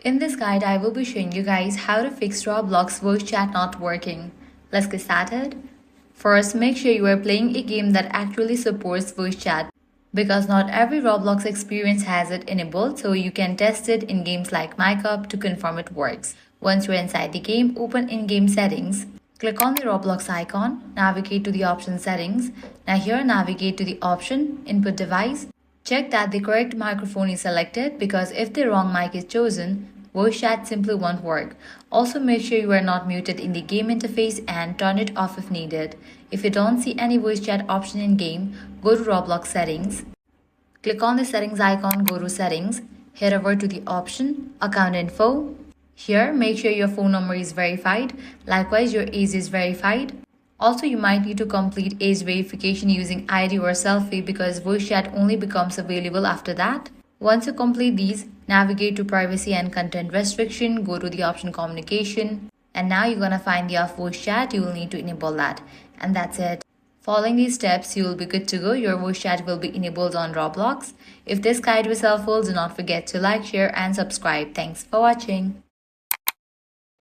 In this guide, I will be showing you guys how to fix Roblox voice chat not working. Let's get started. First, make sure you are playing a game that actually supports voice chat because not every Roblox experience has it enabled, so you can test it in games like MyCup to confirm it works. Once you're inside the game, open in-game settings. Click on the Roblox icon, navigate to the option settings. Now here, navigate to the option input device. Check that the correct microphone is selected because if the wrong mic is chosen, voice chat simply won't work. Also make sure you are not muted in the game interface and turn it off if needed. If you don't see any voice chat option in game, go to Roblox settings. Click on the settings icon, go to settings, head over to the option account info. Here make sure your phone number is verified, likewise your age is verified. Also, you might need to complete age verification using ID or selfie because voice chat only becomes available after that. Once you complete these, navigate to privacy and content restriction, go to the option communication, and now you're gonna find the off voice chat. You will need to enable that, and that's it. Following these steps, you will be good to go. Your voice chat will be enabled on Roblox. If this guide was helpful, do not forget to like, share, and subscribe. Thanks for watching.